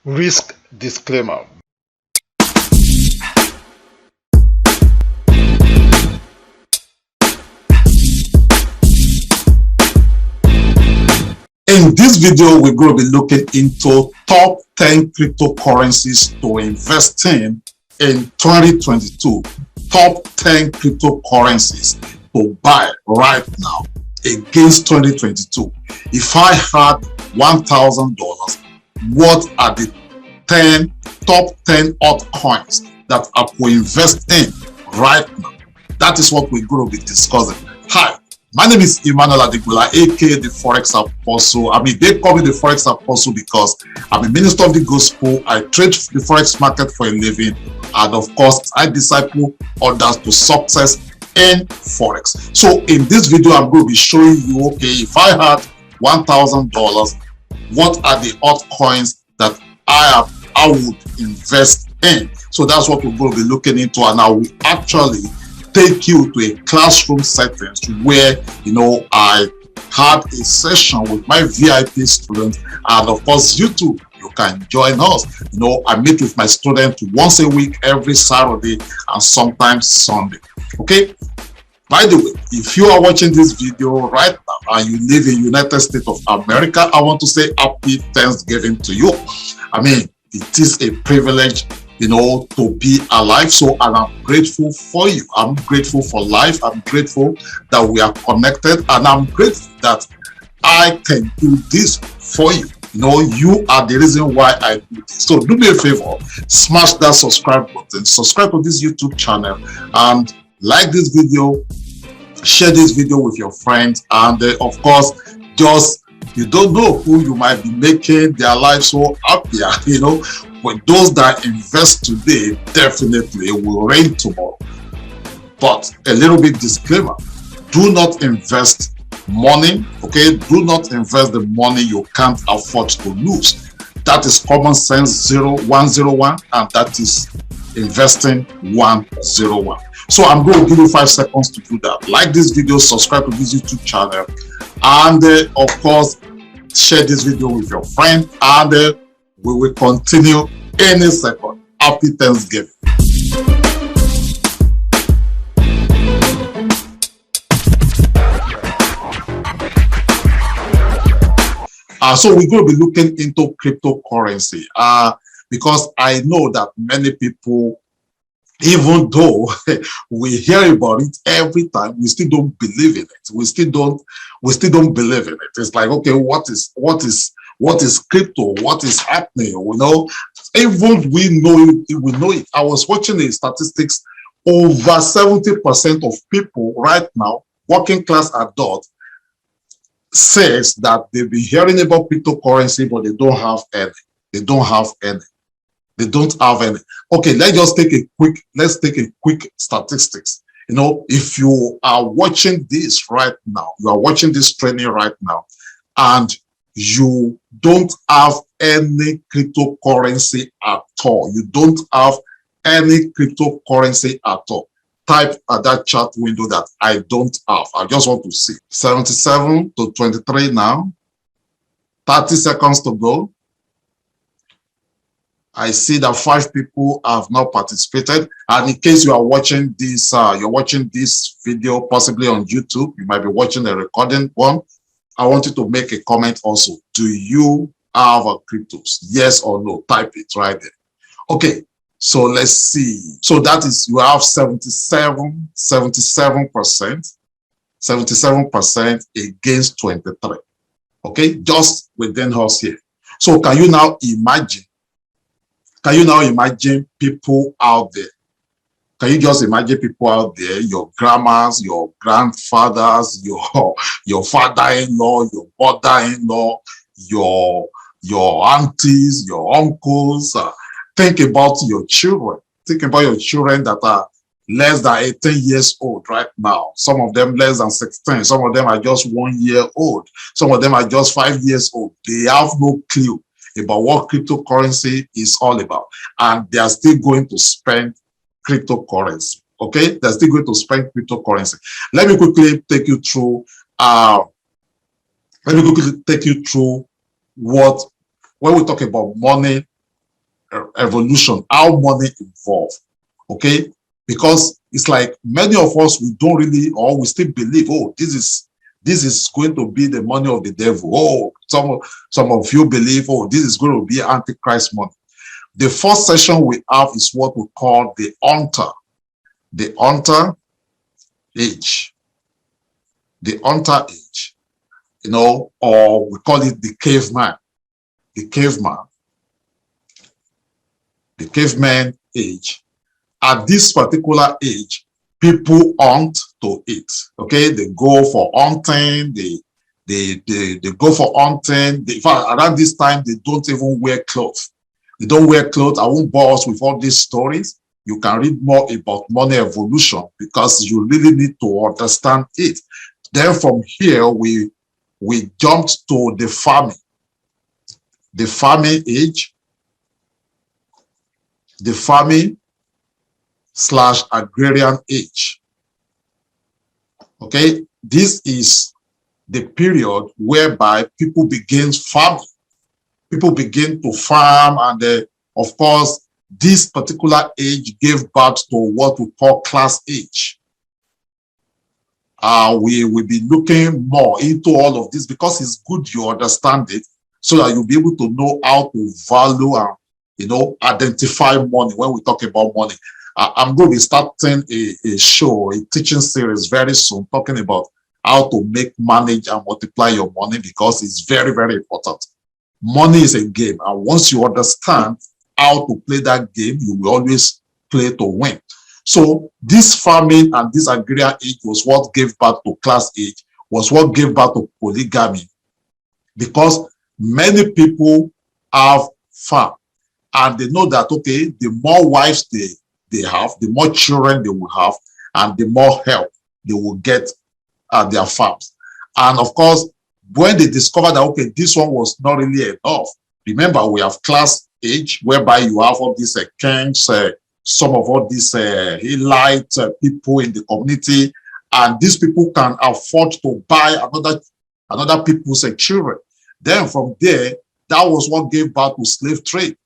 Risk disclaimer. In this video, we're going to be looking into top 10 cryptocurrencies to invest in 2022. Top 10 cryptocurrencies to buy right now against 2022. If I had $1,000, what are the top 10 altcoins that I could invest in right now? That is what we're going to be discussing. Hi, my name is Emmanuel Adigbola, aka the Forex Apostle. They call me the Forex Apostle because I'm a minister of the gospel. I trade the Forex market for a living, and of course, I disciple others to success in Forex. So in this video, I'm going to be showing you, okay, if I had $1,000, what are the altcoins that I would invest in? So that's what we're going to be looking into, and I will actually take you to a classroom settings where I had a session with my VIP students, and of course you too, you can join us. I meet with my students once a week, every Saturday and sometimes Sunday. Okay, by the way, if you are watching this video right now and you live in United States of America, I want to say happy Thanksgiving to you. It is a privilege to be alive. So, and I'm grateful for you. I'm grateful for life. I'm grateful that we are connected, and I'm grateful that I can do this for you. You are the reason why I do this. So do me a favor, smash that subscribe button, subscribe to this YouTube channel, and like this video, share this video with your friends, and of course, you don't know who you might be making their life so happier. But those that invest today definitely will reign tomorrow. But a little bit disclaimer: do not invest money, okay? Do not invest the money you can't afford to lose. That is common sense 101, and that is investing 101. So I'm going to give you 5 seconds to do that. Like this video, subscribe to this YouTube channel, and of course, share this video with your friend, and we will continue any second. Happy Thanksgiving. So we're going to be looking into cryptocurrency because I know that many people, even though we hear about it every time, we still don't believe in it. We still don't believe in it. It's like, okay, what is crypto? What is happening? Even we know it. I was watching the statistics. Over 70% of people right now, working class adults, says that they've been hearing about cryptocurrency, but they don't have any. They don't have any. Okay, let's take a quick statistics. If you are watching this right now, you are watching this training right now, and you don't have any cryptocurrency at all. You don't have any cryptocurrency at all. Type at that chat window that I don't have. I just want to see. 77 to 23 now. 30 seconds to go. I see that 5 people have not participated. And in case you are watching this, video possibly on YouTube, you might be watching a recording one. I want you to make a comment also. Do you have a cryptos? Yes or no? Type it right there. Okay, so let's see. So that is, you have 77% against 23. Okay, just within us here. So can you now imagine? Can you now imagine people out there? Can you just imagine people out there, your grandmas, your grandfathers, your father-in-law, your mother-in-law, your aunties, your uncles? Think about your children. Think about your children that are less than 18 years old right now. Some of them less than 16. Some of them are just 1 year old. Some of them are just 5 years old. They have no clue about what cryptocurrency is all about, and they are still going to spend cryptocurrency. Okay, they're still going to spend cryptocurrency. Let me quickly take you through what, when we talk about money evolution, how money evolved. Okay, because it's like many of us, we don't really, or we still believe, oh, this is going to be the money of the devil. Oh, some of you believe, oh, this is going to be antichrist money. The first session we have is what we call the hunter age. The hunter age, you know, or we call it the caveman. The caveman age. At this particular age, people hunt to eat. Okay, they go for hunting. They go for hunting. In fact, around this time, they don't even wear clothes. They don't wear clothes. I won't bore us with all these stories. You can read more about money evolution because you really need to understand it. Then from here, we jumped to the farming age, the farming / agrarian age. Okay, this is the period whereby people begin farming. People begin to farm, and of course, this particular age gave birth to what we call class age. We will be looking more into all of this because it's good you understand it so that you'll be able to know how to value and, you know, identify money when we talk about money. I'm going to be starting a show, a teaching series very soon, talking about how to make, manage, and multiply your money because it's very, very important. Money is a game, and once you understand how to play that game, you will always play to win. So this farming and this agrarian age was what gave birth to class age, was what gave birth to polygamy, because many people have farm and they know that, okay, the more wives they have, the more children they will have, and the more help they will get at their farms. And of course, when they discover that, okay, this one was not really enough, remember, we have class age whereby you have all these kings, some of all these elite people in the community, and these people can afford to buy another people's children. Then from there, that was what gave birth to slave trade.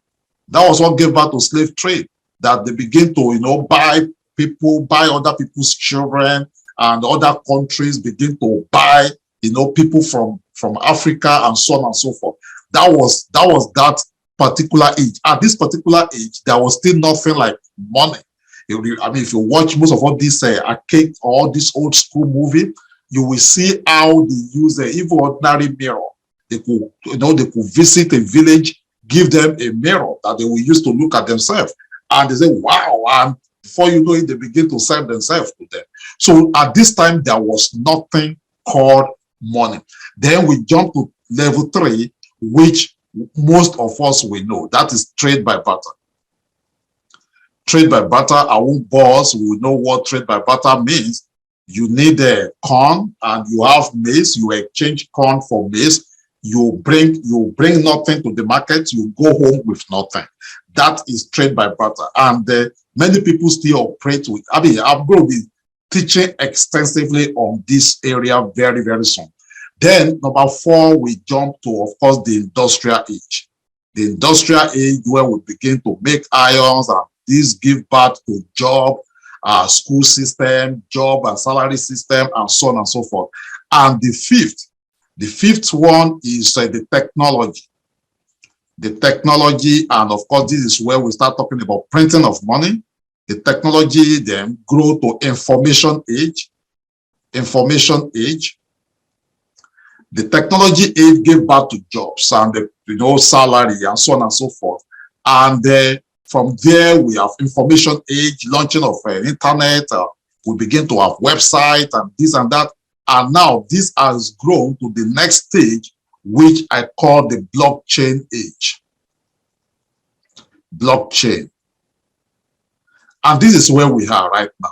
That was what gave birth to slave trade, that they begin to, you know, buy other people's children, and other countries begin to buy, you know, people from Africa and so on and so forth. That was that particular age. At this particular age, there was still nothing like money. I mean, if you watch most of all these arcade or this old school movie, you will see how they use even ordinary mirror. They could, you know, they could visit a village, give them a mirror that they will use to look at themselves, and they say, wow, and before you know it, they begin to sell themselves to them. So at this time, there was nothing called money. Then we jump to level 3, which most of us will know. That is trade by barter. Trade by barter, our own boss will know what trade by barter means. You need corn and you have maize. You exchange corn for maize. You bring nothing to the market. You go home with nothing. That is trade by barter. And many people still operate with. I mean, I'm going to be teaching extensively on this area very, very soon. Then number 4, we jump to, of course, the industrial age. The industrial age where we begin to make irons, and this give birth to job, school system, job and salary system, and so on and so forth. And the fifth one is the technology. The technology, and of course, this is where we start talking about printing of money. The technology then grow to information age. Information age. The technology age gave birth to jobs and salary and so on and so forth. And from there, we have information age, launching of internet. We begin to have website and this and that. And now this has grown to the next stage, which I call the blockchain age. Blockchain. And this is where we are right now.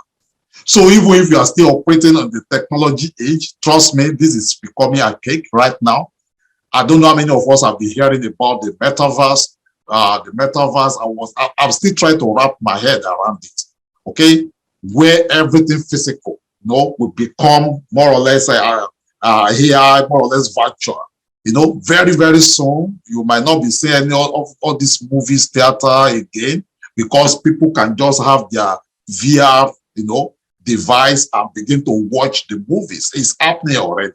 So even if you are still operating on the technology age, trust me, this is becoming archaic right now. I don't know how many of us have been hearing about the metaverse. I'm still trying to wrap my head around it. Okay, where everything physical, will become more or less AI, more or less virtual. You know, very, very soon, you might not be seeing any of all these movies, theater again, because people can just have their VR, you know, device and begin to watch the movies. It's happening already.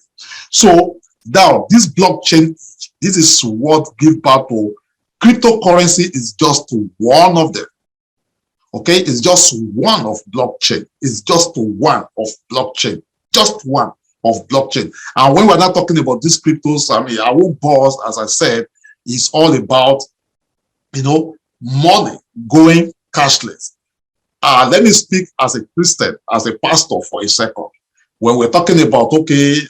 So now this blockchain, this is what gives birth to cryptocurrency. Is just one of them. Okay, it's just one of blockchain. It's just one of blockchain. Just one of blockchain. And when we're not talking about these cryptos, I mean, our boss, as I said, is all about, you know, money going cashless. Let me speak as a Christian, as a pastor for a second. When we're talking about, okay,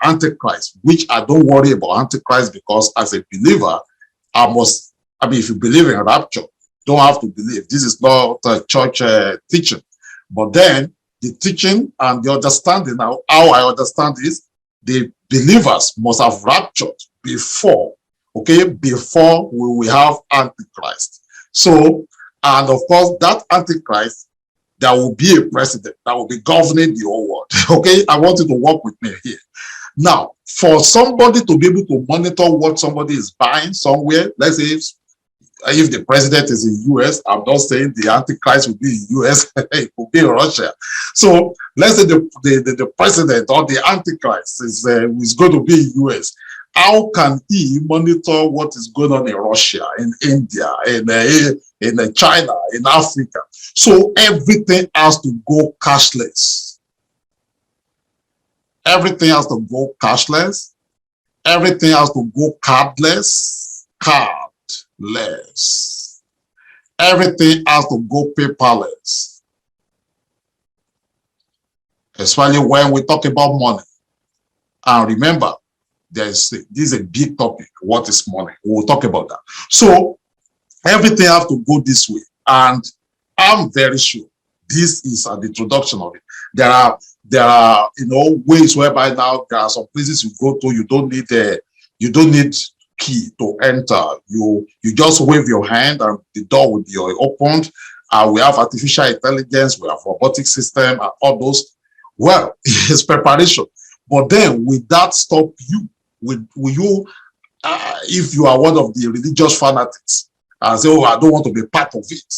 Antichrist, which I don't worry about Antichrist, because as a believer, I mean, if you believe in rapture, don't have to believe. This is not a church teaching. But then the teaching and the understanding, how I understand is, the believers must have raptured before, okay, before we will have Antichrist. So, and of course, that Antichrist, there will be a president that will be governing the whole world. Okay, I want you to work with me here. Now, for somebody to be able to monitor what somebody is buying somewhere, let's say if the president is in US, I'm not saying the Antichrist will be in US, it will be in Russia. So let's say the president or the Antichrist is going to be in US. How can he monitor what is going on in Russia, in India, in China, in Africa? So everything has to go cashless. Everything has to go cashless. Everything has to go cardless. Cardless. Everything has to go paperless. Especially when we talk about money. And remember, this is a big topic. What is money? We'll talk about that. So everything has to go this way. And I'm very sure this is an introduction of it. There are you know, ways whereby now there are some places you go to, you don't need key to enter. You just wave your hand and the door will be opened. We have artificial intelligence, we have robotic system and all those. Well, it's preparation. But then will that stop you? Will you, if you are one of the religious fanatics, and say, oh, I don't want to be part of it?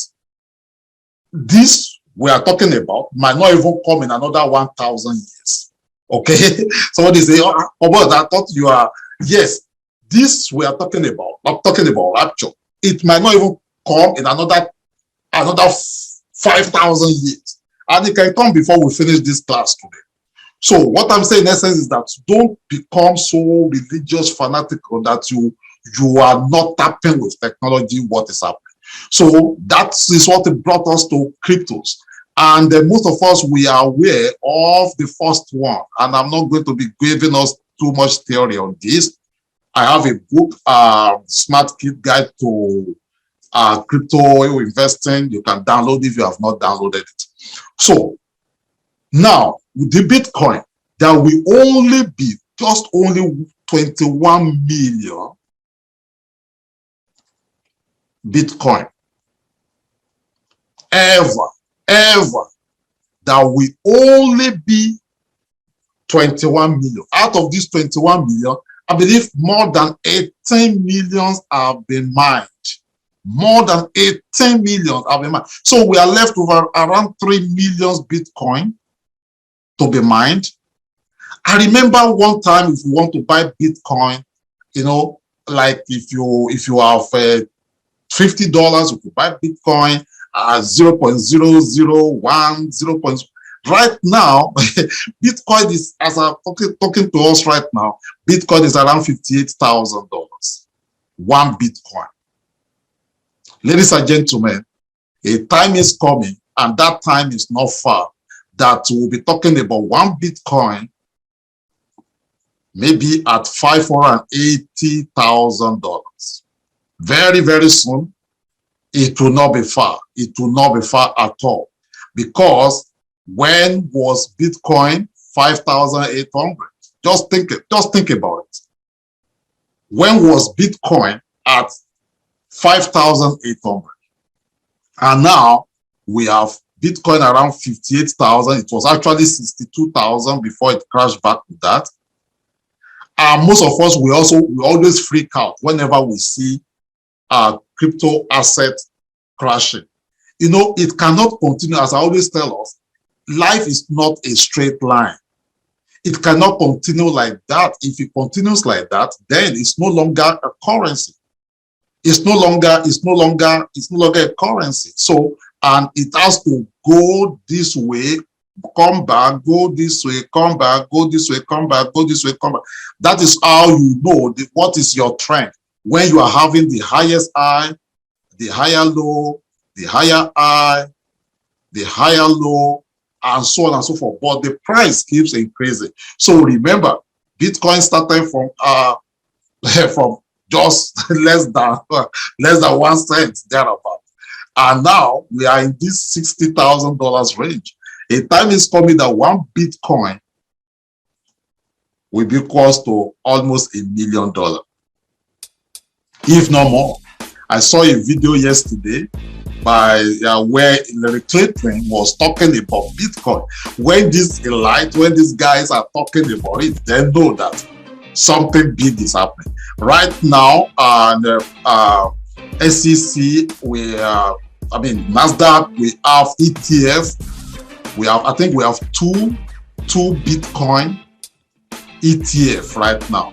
This we are talking about might not even come in another 1,000 years. Okay? Somebody say, oh, but I thought you are, yes, this we are talking about, not talking about rapture. It might not even come in another 5,000 years. And it can come before we finish this class today. So what I'm saying in essence is that don't become so religious fanatical that you are not tapping with technology what is happening. So that is what brought us to cryptos. And most of us, we are aware of the first one. And I'm not going to be giving us too much theory on this. I have a book, Smart Kid Guide to Crypto Investing. You can download if you have not downloaded it. So now, with the Bitcoin, there will only be just only 21 million Bitcoin. Ever. There will only be 21 million. Out of these 21 million, I believe more than 18 millions have been mined. More than 18 million have been mined. So we are left with around 3 million Bitcoin to be mined. I remember one time, if you want to buy Bitcoin, you know, like if you have $50, you could buy Bitcoin at 0.001, 0. Right now, Bitcoin is, as I'm talking to us right now, Bitcoin is around $58,000. One Bitcoin. Ladies and gentlemen, a time is coming, and that time is not far, that we'll be talking about one Bitcoin maybe at $580,000. Very, very soon, it will not be far. It will not be far at all. Because when was Bitcoin 5,800? Just think about it. When was Bitcoin at 5,800? And now we have Bitcoin around 58,000. It was actually 62,000 before it crashed back to that. Most of us, we always freak out whenever we see crypto assets crashing. You know, it cannot continue. As I always tell us, life is not a straight line. It cannot continue like that. If it continues like that, then it's no longer a currency. It's no longer a currency. So, and it has to go this way, come back, go this way, come back, go this way, come back, go this way, come back. That is how you know what is your trend. When you are having the highest high, the higher low, the higher high, the higher low, and so on and so forth. But the price keeps increasing. So remember, Bitcoin started from from just less than 1 cent thereabout, and now we are in this $60,000 range. A time is coming that 1 Bitcoin will be cost to almost $1 million, if not more. I saw a video yesterday by where Larry Clayton was talking about Bitcoin. When these guys are talking about it, they know that something big is happening right now. And SEC, Nasdaq, we have ETF. I think we have two Bitcoin ETF right now.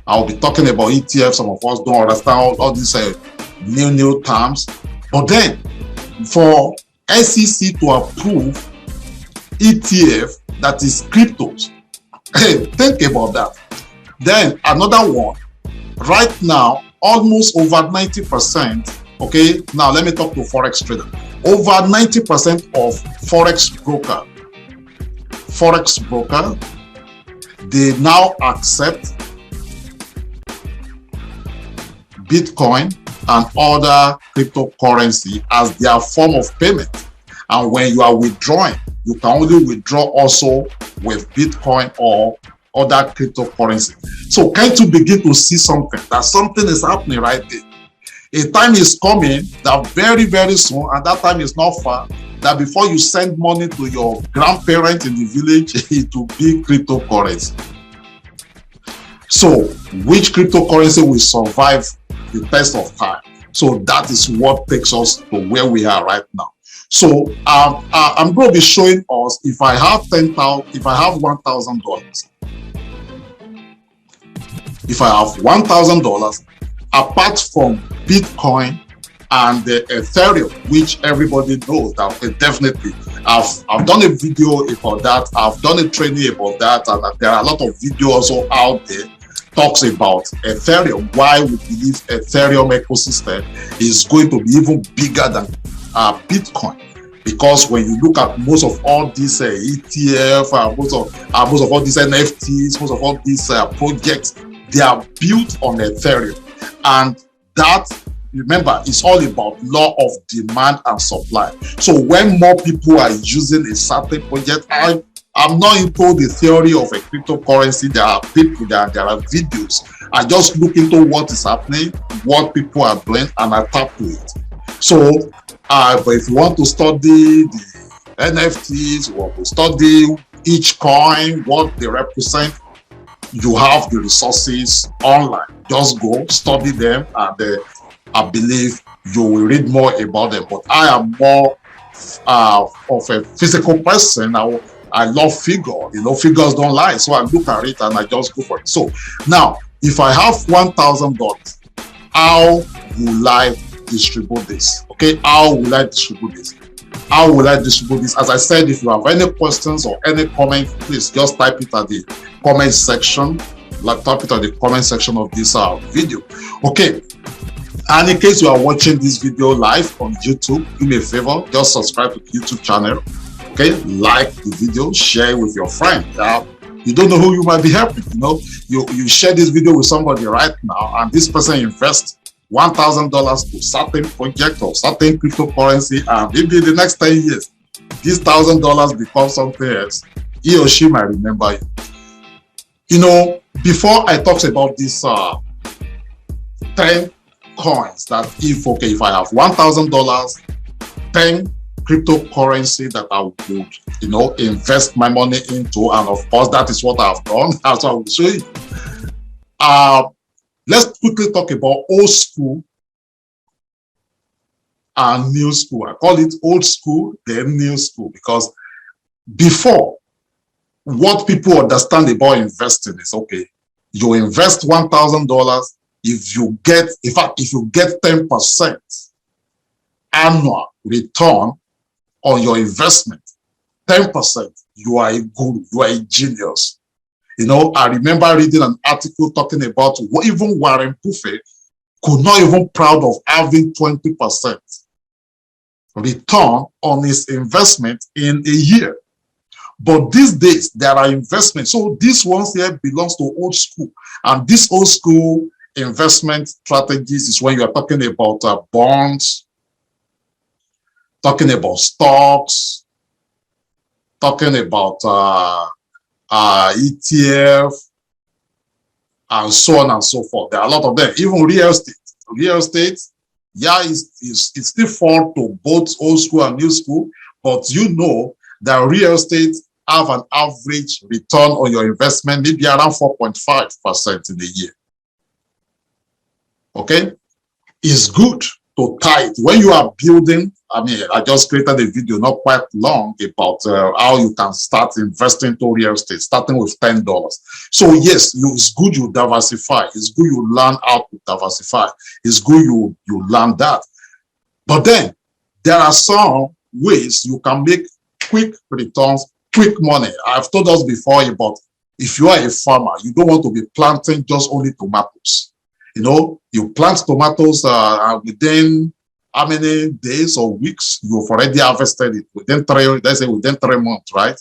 I'll be talking about ETF. Some of us don't understand all these new terms, but then for SEC to approve ETF that is cryptos, hey, think about that. Then another one right now, almost over 90%. Okay, now let me talk to Forex trader. Over 90% of Forex broker, they now accept Bitcoin and other cryptocurrency as their form of payment. And when you are withdrawing, you can only withdraw also with Bitcoin or other cryptocurrency. So can't you begin to see something? That something is happening right there. A time is coming that very, very soon, and that time is not far, that before you send money to your grandparents in the village, it will be cryptocurrency. So which cryptocurrency will survive the test of time? So that is what takes us to where we are right now. So I'm going to be showing us, if I have $1,000, if I have $1,000, apart from Bitcoin and the Ethereum, which everybody knows that definitely, I've done a video about that, I've done a training about that, and there are a lot of videos also out there talks about Ethereum, why we believe Ethereum ecosystem is going to be even bigger than Bitcoin. Because when you look at most of all these ETF, most of all these NFTs, most of all these projects, they are built on Ethereum. And that, remember, it's all about law of demand and supply. So when more people are using a certain project, I'm not into the theory of a cryptocurrency. There are people, there are videos. I just look into what is happening, what people are doing, and I tap to it. So, but if you want to study the NFTs, you want to study each coin, what they represent, you have the resources online. Just go study them, and I believe you will read more about them. But I am more of a physical person. I love figures. You know, figures don't lie. So I look at it and I just go for it. So now, if I have $1,000, how will I distribute this? Okay, how will I distribute this? How will I distribute this? As I said, if you have any questions or any comments, please just type it at the comment section. Type it at the comment section of this video. Okay. And in case you are watching this video live on YouTube, do me a favor, just subscribe to the YouTube channel. Okay, like the video, share it with your friend. You don't know who you might be helping. You know, you share this video with somebody right now, and this person invests $1,000 to certain project or certain cryptocurrency, and maybe in the next 10 years, this $1,000 becomes something else. He or she might remember you. You know, before I talk about this 10 coins, that if I have $1,000, 10 cryptocurrency that I would, you know, invest my money into. And of course, that is what I've done. As I will show you. Let's quickly talk about old school and new school. I call it old school, then new school, because before, what people understand about investing is, okay, you invest $1,000. If you get, in fact, if you get 10% annual return on your investment, 10%, you are a guru, you are a genius. You know, I remember reading an article talking about even Warren Buffett could not even proud of having 20% return on his investment in a year. But these days, there are investments. So this ones here belongs to old school. And this old school investment strategies is when you are talking about bonds, talking about stocks, talking about ETF, and so on and so forth. There are a lot of them. Even real estate. Real estate, yeah, it's still fall to both old school and new school, but you know that real estate have an average return on your investment maybe around 4.5% in a year. Okay, it's good to tie it when you are building. I mean, I just created a video not quite long about how you can start investing into real estate, starting with $10. So yes, it's good you diversify. It's good you learn how to diversify. It's good you learn that. But then there are some ways you can make quick returns, quick money. I've told us before about if you are a farmer, you don't want to be planting just only tomatoes. You know, you plant tomatoes within how many days or weeks you've already harvested it. Within 3 months, right?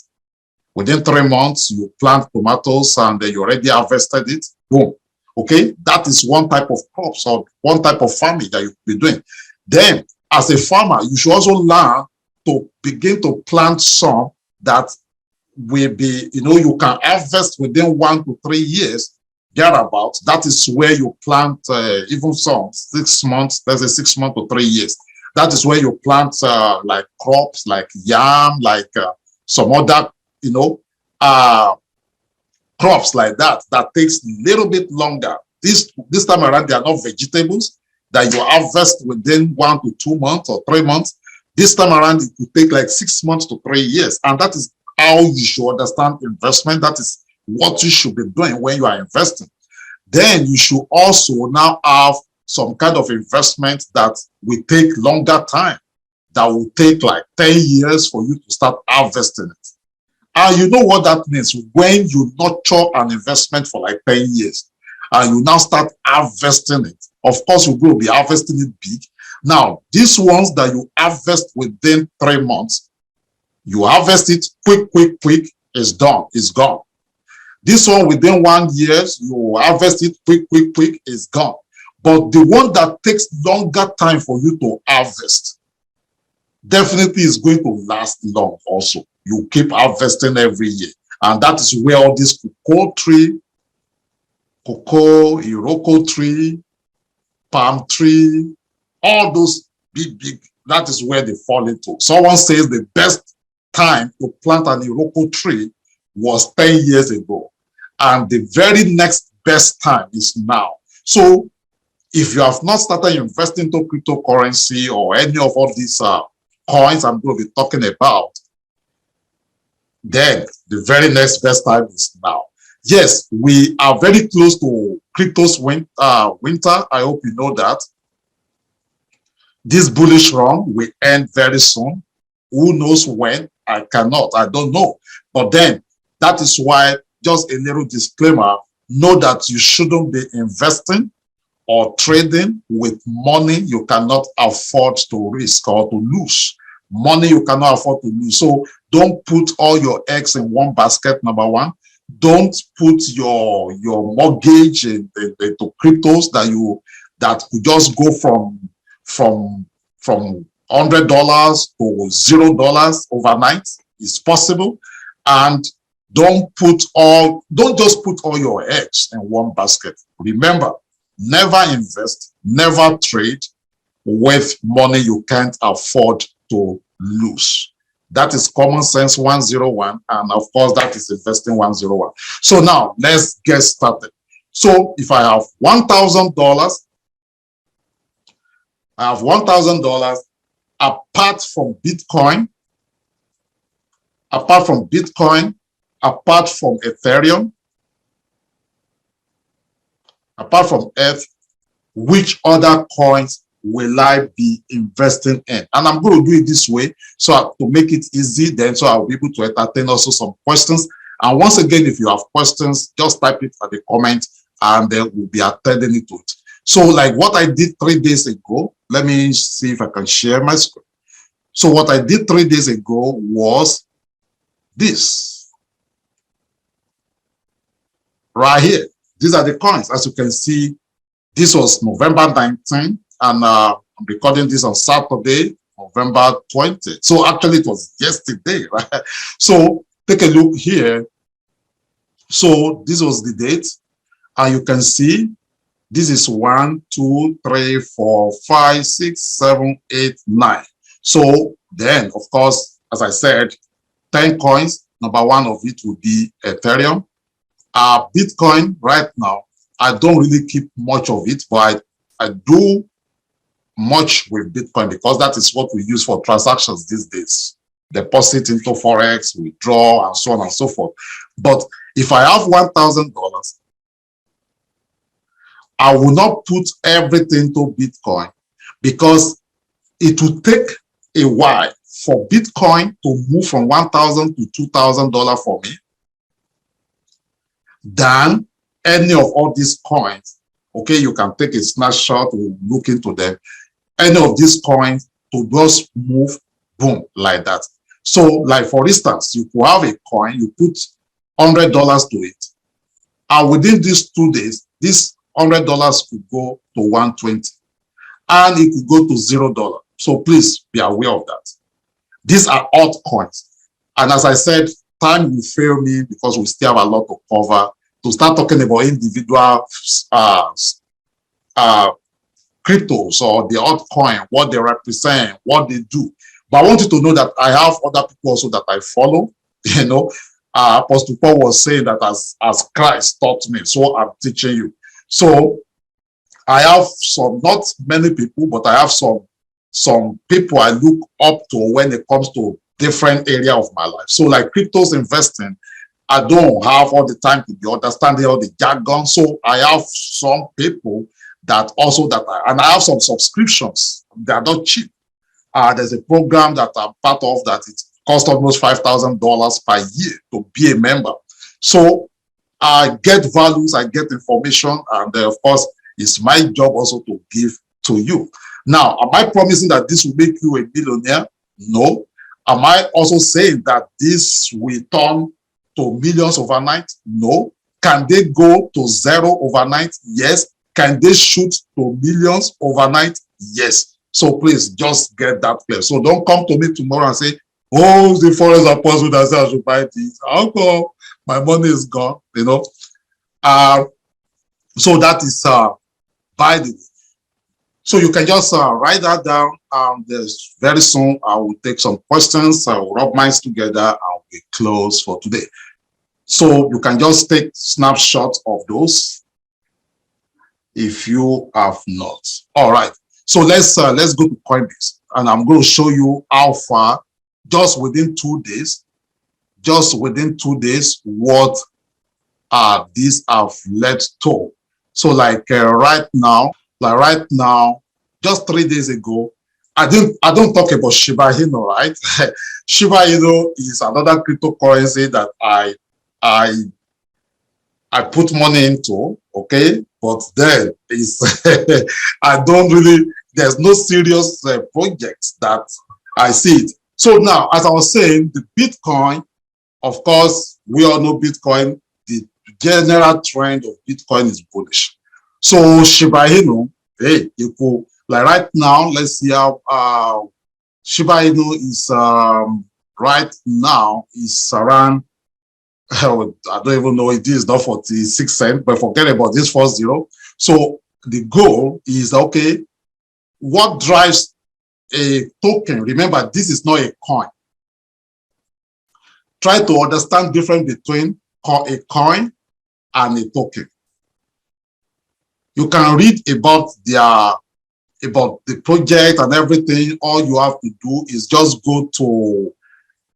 Within 3 months, you plant tomatoes and you already harvested it. Boom. Okay, that is one type of crops or one type of farming that you be doing. Then, as a farmer, you should also learn to begin to plant some that will be, you know, you can harvest within 1 to 3 years. Thereabouts. That is where you plant even some 6 months. There's a 6 months to 3 years. That is where you plant like crops, like yam, like some other, you know, crops like that. That takes a little bit longer. This time around, they are not vegetables that you harvest within 1 to 2 months or 3 months. This time around, it will take like 6 months to 3 years, and that is how you should understand investment. That is what you should be doing when you are investing. Then you should also now have some kind of investment that will take longer time, that will take like 10 years for you to start harvesting it. And you know what that means? When you nurture an investment for like 10 years and you now start harvesting it, of course you will be harvesting it big. Now, these ones that you harvest within 3 months, you harvest it quick, it's done, it's gone. This one within 1 year, you harvest it quick, is gone. But the one that takes longer time for you to harvest definitely is going to last long also. You keep harvesting every year. And that is where all this cocoa tree, Iroko tree, palm tree, all those big, that is where they fall into. Someone says the best time to plant an Iroko tree was 10 years ago, and the very next best time is now. So if you have not started investing into cryptocurrency or any of all these coins I'm going to be talking about, then the very next best time is now. Yes, we are very close to crypto's winter. I hope you know that. This bullish run will end very soon. Who knows when? I cannot. I don't know. But then that is why, just a little disclaimer, know that you shouldn't be investing or trading with money you cannot afford to risk or to lose. Money you cannot afford to lose. So don't put all your eggs in one basket, number one. Don't put your mortgage into cryptos that could just go from $100 to $0 overnight. It's possible. And don't just put all your eggs in one basket. Remember, never invest, never trade with money you can't afford to lose. That is common sense 101, and of course that is investing 101. So now let's get started. So if I have $1,000, I have $1,000 apart from Bitcoin, apart from Ethereum, apart from ETH, which other coins will I be investing in? And I'm going to do it this way so to make it easy, then so I'll be able to entertain also some questions. And once again, if you have questions, just type it at the comment and then we'll be attending it to it. So like what I did 3 days ago, let me see if I can share my screen. So what I did 3 days ago was this right here. These are the coins. As you can see, this was November 19, and I'm recording this on Saturday, November 20. So actually it was yesterday, right? So take a look here. So this was the date, and you can see this is 1, 2, 3, 4, 5, 6, 7, 8, 9. So then, of course, as I said, 10 coins. Number one of it would be Ethereum. Bitcoin right now, I don't really keep much of it, but I do much with Bitcoin because that is what we use for transactions these days. Deposit into Forex, withdraw, and so on and so forth. But if I have $1,000, I will not put everything to Bitcoin because it will take a while for Bitcoin to move from $1,000 to $2,000 for me than any of all these coins. Okay, you can take a snapshot, we'll look into them. Any of these coins to just move, boom, like that. So, like for instance, you could have a coin, you put $100 to it, and within these 2 days, this $100 could go to 120, and it could go to $0. So please be aware of that. These are altcoins, and as I said, time will fail me because we still have a lot to cover to start talking about individual cryptos or the altcoin, what they represent, what they do. But I want you to know that I have other people also that I follow. You know, Apostle Paul was saying that as Christ taught me, so I'm teaching you. So I have some, not many people, but I have some people I look up to when it comes to different area of my life. So like cryptos investing, I don't have all the time to be understanding all the jargon. So I have some people that also and I have some subscriptions. They are not cheap. There's a program that I'm part of that it costs almost $5,000 per year to be a member. So I get values, I get information, and of course, it's my job also to give to you. Now, am I promising that this will make you a millionaire? No. Am I also saying that this will turn to millions overnight? No. Can they go to zero overnight? Yes. Can they shoot to millions overnight? Yes. So please just get that clear. So don't come to me tomorrow and say, oh, the Forex Apostle that said I should buy this. How come my money is gone? You know. So that is by the way. So you can just write that down. There's very soon I will take some questions. I will rub minds together and we close for today. So you can just take snapshots of those if you have not. All right. So let's go to Coinbase, and I'm going to show you how far just within 2 days. Just within 2 days, what these have led to. So like right now, just 3 days ago, I don't talk about Shiba Inu, right? Shiba Inu is another cryptocurrency that I put money into, okay? But then it's I don't really, there's no serious projects that I see it. So now, as I was saying, the Bitcoin, of course, we all know Bitcoin, the general trend of Bitcoin is bullish. So Shiba Inu, hey, you could, like right now, let's see how Shiba Inu is right now is around, I don't even know, it is not 46 cents, but forget about this 40. So the goal is, okay, what drives a token. Remember, this is not a coin. Try to understand difference between a coin and a token. You can read about the project and everything. All you have to do is just go to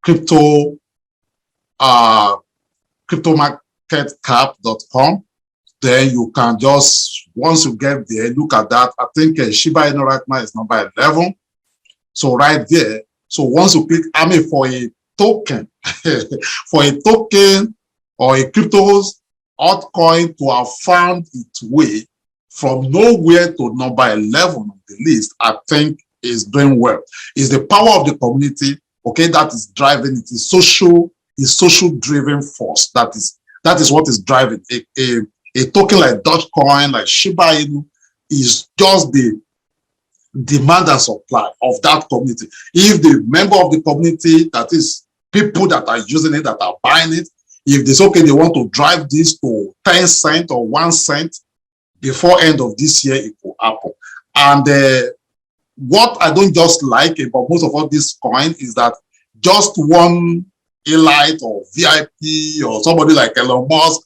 cryptomarketcap.com. Then you can just, once you get there, look at that. I think Shiba Inu right now is number 11. So right there. So once you click, I mean, for a token, for a token or a crypto altcoin to have found its way from nowhere to number 11 on the list, I think is doing well. It's the power of the community, okay, that is driving it. Is social driven force. That is what is driving a token like Dogecoin, like Shiba Inu, is just the demand and supply of that community. If the member of the community, that is people that are using it, that are buying it, if they say, okay, they want to drive this to 10 cents or 1 cent before end of this year, it will happen. And what I don't just like about most of all this coin is that just one elite or VIP or somebody like Elon Musk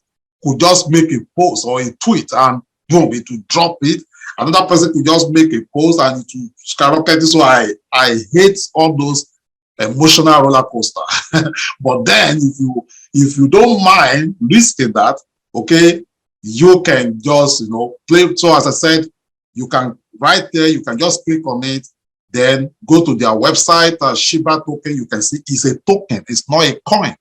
could just make a post or a tweet and boom, it will drop it. Another person could just make a post and it will skyrocket. So I hate all those emotional roller coaster. But then if you don't mind risking that, okay, you can just play. So as I said, you can right there, you can just click on it, then go to their website, Shiba token. You can see it's a token, it's not a coin.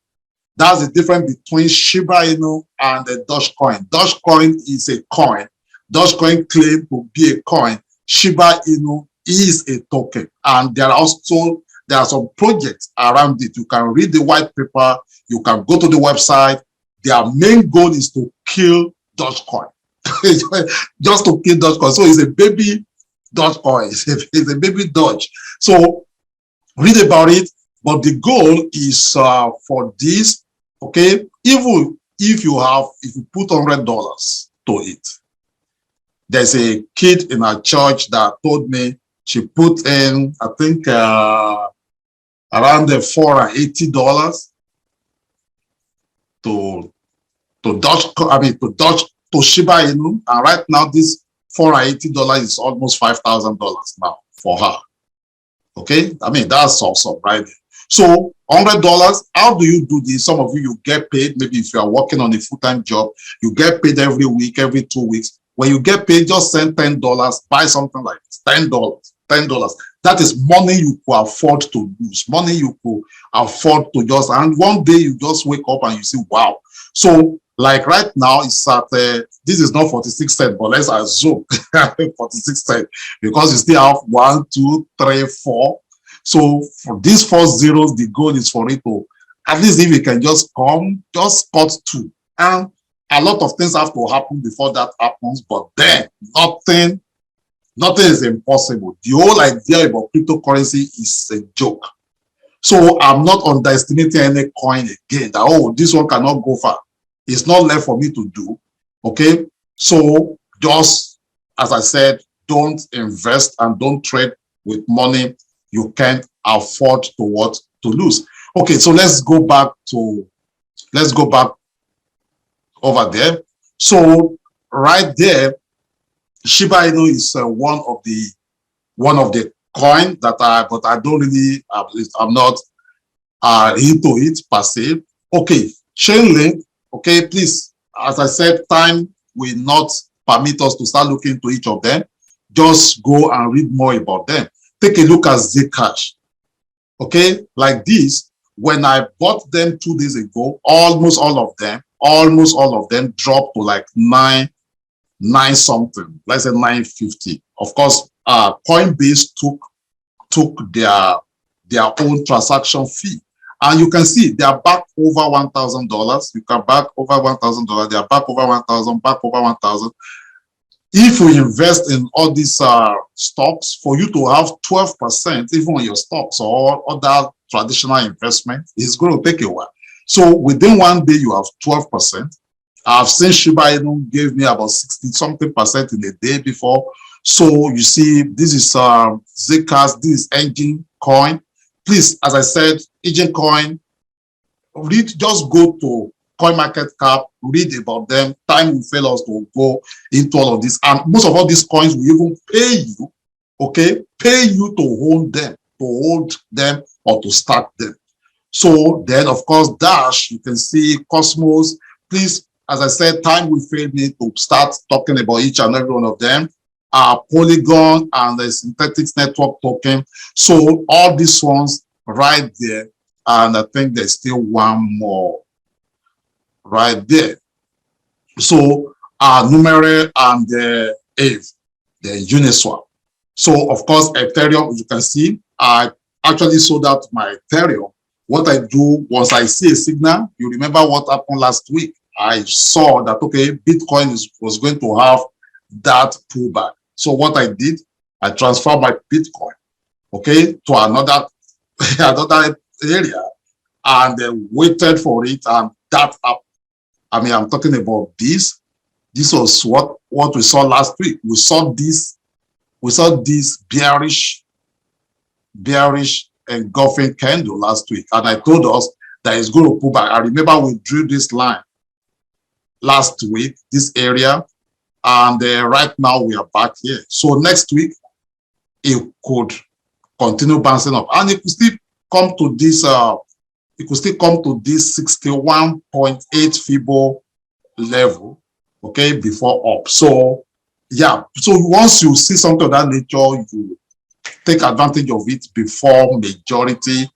That's the difference between Shiba Inu and the Dogecoin. Dogecoin is a coin. Dogecoin claims to be a coin. Shiba Inu is a token. And there are some projects around it. You can read the white paper. You can go to the website. Their main goal is to kill Dogecoin. Just to kill Dogecoin. So it's a baby Dogecoin. It's a baby Doge. So read about it. But the goal is for this, okay, even if you put $100 to it. There's a kid in our church that told me she put in, I think, around the $480 to Shiba Inu, and right now this $480 is almost $5,000 now for her. Okay, I mean that's awesome, right? So $100. How do you do this? Some of you get paid. Maybe if you are working on a full-time job, you get paid every week, every 2 weeks. When you get paid, just send $10. Buy something like this. $10. That is money you could afford to lose. Money you could afford to just, and one day you just wake up and you see, wow. So like right now, it's at, this is not 46 cents, but let's assume 46 cents because you still have 1, 2, 3, 4. So for these 4 zeros, the goal is for it to, at least if you can just cut 2. And a lot of things have to happen before that happens, but then nothing is impossible. The whole idea about cryptocurrency is a joke. So I'm not underestimating any coin again, that, oh, this one cannot go far. It's not left for me to do, okay? So just, as I said, don't invest and don't trade with money you can't afford to lose. Okay, so let's go back over there. So right there, Shiba Inu is one of the coin that but I don't really, I'm not into it per se. Okay, Chainlink. Okay, please, as I said, time will not permit us to start looking into each of them. Just go and read more about them. Take a look at Zcash. Okay, like this, when I bought them 2 days ago, almost all of them dropped to like 9 something, let's say 950. Of course, Coinbase took their own transaction fee. And you can see they are back over $1,000. You can back over $1,000. They are back over 1,000, back over 1,000. If you invest in all these stocks, for you to have 12%, even on your stocks or other traditional investment, it's going to take a while. So within 1 day, you have 12%. I've seen Shiba Inu gave me about 60-something% in a day before. So you see, this is Zcash, this is Engine Coin. Please, as I said, Engine Coin, just go to CoinMarketCap, read about them. Time will fail us to go into all of this. And most of all these coins will even pay you, okay? Pay you to hold them or to start them. So then, of course, Dash, you can see Cosmos. Please, as I said, time will fail me to start talking about each and every one of them. Polygon and the synthetic network token. So all these ones right there. And I think there's still one more right there. So Numeric and the Aave, the Uniswap. So of course, Ethereum, you can see, I actually sold out my Ethereum. What I do once I see a signal, you remember what happened last week. I saw that, okay, Bitcoin was going to have that pullback. So what I did, I transferred my Bitcoin, okay, to another area, and then waited for it, and that up. I mean, I'm talking about this. This was what we saw last week. We saw this bearish engulfing candle last week, and I told us that it's going to pull back. I remember we drew this line last week, this area, and right now we are back here. So next week it could continue bouncing up, and it could still come to this. It could still come to this 61.8 Fibo level, okay, before up. So yeah, so once you see something of that nature, you take advantage of it before majority.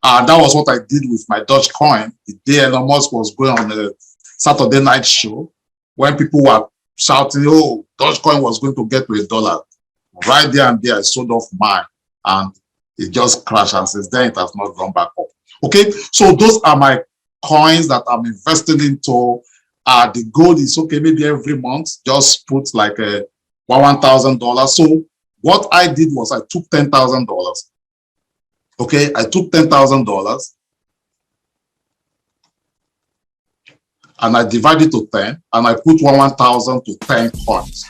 And that was what I did with my Dogecoin. The day Elon Musk was going on a Saturday night show, when people were shouting, oh, Dogecoin was going to get to $1. Right there and there, I sold off mine, and it just crashed, and since then it has not gone back up. Okay, so those are my coins that I'm investing into. The goal is, okay, maybe every month, just put like a $1,000. So what I did was I took $10,000. Okay, I took $10,000 and I divided to 10, and I put 1,000 to 10 coins.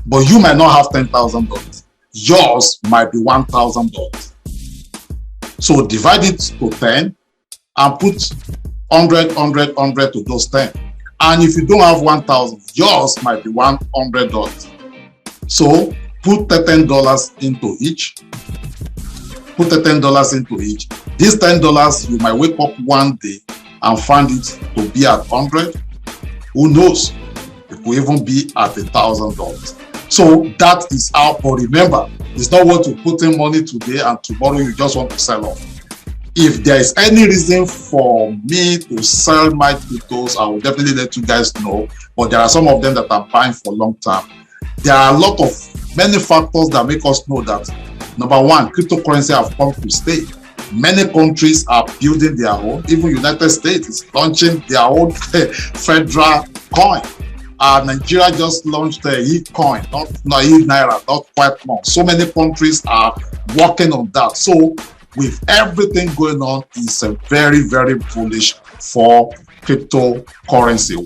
But you might not have $10,000. Yours might be $1,000. So divide it to 10 and put 100, 100, 100 to those 10. And if you don't have 1,000, yours might be $100. So put $10 into each. Put $10 into each. This $10, you might wake up one day and find it to be at 100. Who knows? It could even be at $1,000. So that is how, but remember, it's not what you put in money today and tomorrow you just want to sell off. If there is any reason for me to sell my cryptos, I will definitely let you guys know. But there are some of them that I'm buying for long term. There are a lot of many factors that make us know that, number one, cryptocurrency have come to stay. Many countries are building their own. Even United States is launching their own federal coin. Nigeria just launched a e-coin, not e-naira, not quite long. So many countries are working on that. So with everything going on, it's a very, very bullish for cryptocurrency.